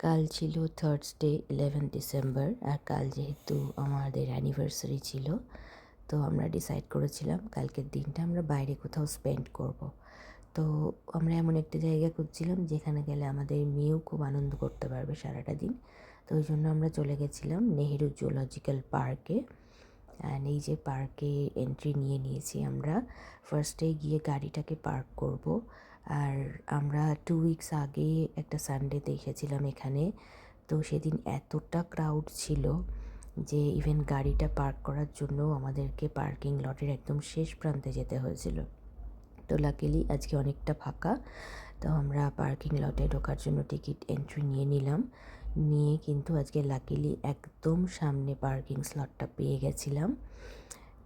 কাল ছিল Thursday 11 December, আর কাল যেহেতু আমাদের অ্যানিভার্সারি ছিল, তো আমরা ডিসাইড করেছিলাম কালকের দিনটা আমরা বাইরে কোথাও স্পেন্ড করব। তো আমরা এমন একটা জায়গা খুঁজছিলাম যেখানে গেলে আমাদের মেয়েও খুব আনন্দ করতে পারবে সারাটা দিন। তো ওই জন্য আমরা চলে গেছিলাম নেহেরু জুলজিক্যাল পার্কে। অ্যান্ড এই যে পার্কে এন্ট্রি নিয়ে নিয়েছি আমরা। ফার্স্টে গিয়ে গাড়িটাকে পার্ক করব। আর আমরা 2 উইকস আগে একটা সানডেতে এসেছিলাম এখানে। তো সেদিন এতটা ক্রাউড ছিল যে ইভেন গাড়িটা পার্ক করার জন্য আমাদেরকে পার্কিং লটের একদম শেষ প্রান্তে যেতে হয়েছিল। তো লাকিলি আজকে অনেকটা ফাঁকা। তো আমরা পার্কিং লটে ঢোকার জন্য টিকিট এন্ট্রি নিয়ে নিলাম। নিয়ে কিন্তু আজকে লাকিলি একদম সামনে পার্কিং স্লটটা পেয়ে গেছিলাম।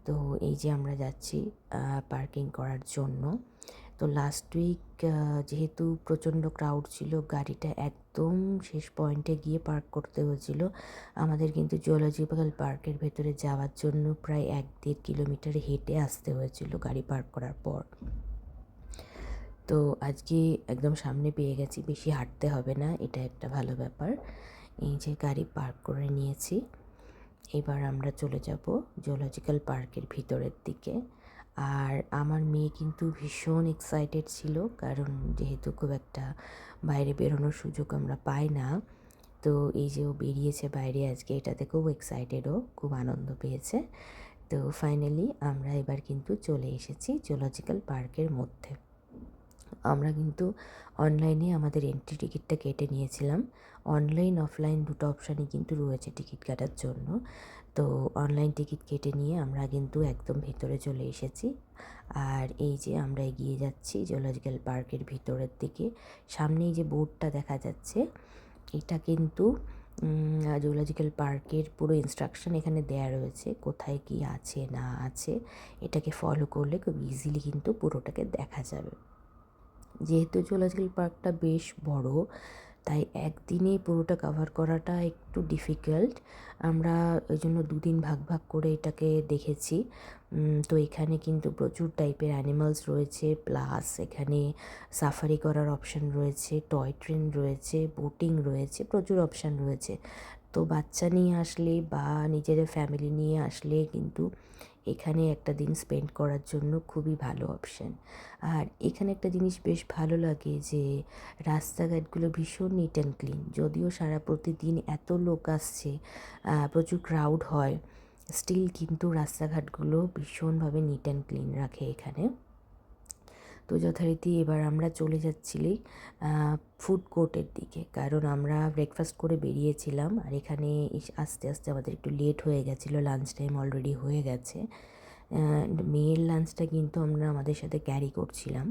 তো এই যে আমরা যাচ্ছি পার্কিং করার জন্য। তো লাস্ট উইক যেহেতু প্রচণ্ড ক্রাউড ছিল, গাড়িটা একদম শেষ পয়েন্টে গিয়ে পার্ক করতে হয়েছিল। আমাদের কিন্তু জুলজিক্যাল পার্কের ভেতরে যাওয়ার জন্য প্রায় 1-1.5 কিলোমিটার হেঁটে আসতে হয়েছিল গাড়ি পার্ক করার পর। তো আজকে একদম সামনে পেয়ে গেছি, বেশি হাঁটতে হবে না, এটা একটা ভালো ব্যাপার। এই যে গাড়ি পার্ক করে নিয়েছি, এবার আমরা চলে যাব জুলজিক্যাল পার্কের ভিতরের দিকে। আর আমার মেয়ে কিন্তু ভীষণ এক্সাইটেড ছিল, কারণ যেহেতু খুব একটা বাইরে বেরোনোর সুযোগ আমরা পাই না। তো এই যে ও বেরিয়েছে বাইরে আজকে, এটাতে খুব এক্সাইটেডও, খুব আনন্দ পেয়েছে। তো ফাইনালি আমরা এবার কিন্তু চলে এসেছি জুলজিক্যাল পার্কের মধ্যে। আমরা কিন্তু অনলাইনে আমাদের এন্ট্রি টিকিটটা কেটে নিয়েছিলাম। অনলাইন অফলাইন দুটো অপশানই কিন্তু রয়েছে টিকিট কাটার জন্য। তো অনলাইন টিকিট কেটে নিয়ে আমরা কিন্তু একদম ভেতরে চলে এসেছি। আর এই যে আমরা এগিয়ে যাচ্ছি জুলজিক্যাল পার্কের ভিতরের দিকে। সামনেই যে বোর্ডটা দেখা যাচ্ছে, এটা কিন্তু জুলজিক্যাল পার্কের পুরো ইনস্ট্রাকশন এখানে দেয়া রয়েছে, কোথায় কী আছে না আছে। এটাকে ফলো করলে খুব ইজিলি কিন্তু পুরোটাকে দেখা যাবে। যেহেতু জুলজিক্যাল পার্কটা বেশ বড়, তাই একদিনে পুরোটা কভার করাটা একটু ডিফিকাল্ট। আমরা ওই জন্য 2 দিন ভাগ ভাগ করে এটাকে দেখেছি। তো এখানে কিন্তু প্রচুর টাইপের অ্যানিমালস রয়েছে, প্লাস এখানে সাফারি করার অপশান রয়েছে, টয় ট্রেন রয়েছে, বোটিং রয়েছে, প্রচুর অপশান রয়েছে। তো বাচ্চা নিয়ে আসলে বা নিজেদের ফ্যামিলি নিয়ে আসলে কিন্তু এখানে একটা দিন স্পেন্ড করার জন্য খুবই ভালো অপশান। আর এখানে একটা জিনিস বেশ ভালো লাগে যে রাস্তাঘাটগুলো ভীষণ নিট অ্যান্ড ক্লিন। যদিও প্রতিদিন এত লোক আসছে, প্রচুর ক্রাউড হয়, স্টিল কিন্তু রাস্তাঘাটগুলো ভীষণভাবে নিট অ্যান্ড ক্লিন রাখে এখানে। তো যথারীতি এবার আমরা চলে যাচ্ছিলি ফুড কোর্টের দিকে, কারণ আমরা ব্রেকফাস্ট করে বেরিয়েছিলাম। আর এখানে আস্তে আস্তে আমাদের একটু লেট হয়ে গেছিলো, লাঞ্চ টাইম অলরেডি হয়ে গেছে। মেয়ের লাঞ্চটা কিন্তু আমরা আমাদের সাথে ক্যারি করছিলাম,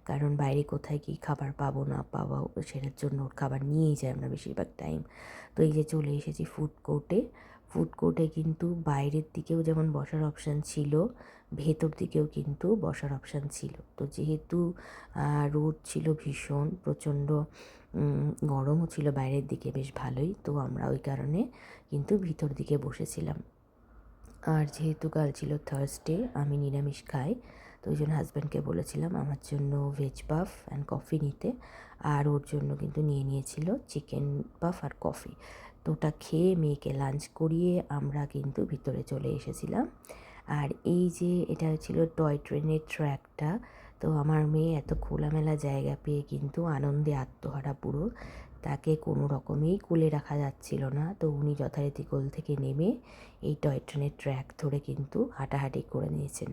কারণ বাইরে কোথায় কী খাবার পাবো না পাবো সেটার জন্য ওর খাবার নিয়েই যাই আমরা বেশিরভাগ টাইম। তো এই যে চলে এসেছি ফুড কোর্টে। ফুড কোর্টে কিন্তু বাইরের দিকেও যেমন বসার অপশান ছিল, ভেতর দিকেও কিন্তু বসার অপশান ছিল। তো যেহেতু রোদ ছিল ভীষণ প্রচণ্ড, গরমও ছিল বাইরের দিকে বেশ ভালোই, তো আমরা ওই কারণে কিন্তু ভিতর দিকে বসেছিলাম। আর যেহেতু কাল ছিল থার্সডে, আমি নিরামিষ খাই, তো ওই জন্য হাজব্যান্ডকে বলেছিলাম আমার জন্য ভেজ পাফ অ্যান্ড কফি নিতে। আর ওর জন্য কিন্তু নিয়ে নিয়েছিল চিকেন পাফ আর কফি। তো ওটা খেয়ে মেয়েকে লাঞ্চ করিয়ে আমরা কিন্তু ভিতরে চলে এসেছিলাম। আর এই যে এটা ছিল টয় ট্রেনের ট্র্যাকটা। তো আমার মেয়ে এত খোলামেলা জায়গা পেয়ে কিন্তু আনন্দে আত্মহারা পুরো, তাকে কোনো রকমেই কোলে রাখা যাচ্ছিল না। তো উনি যথারীতি কোল থেকে নেমে এই টয় ট্রেনের ট্র্যাক ধরে কিন্তু হাঁটাহাঁটি করে নিয়েছেন।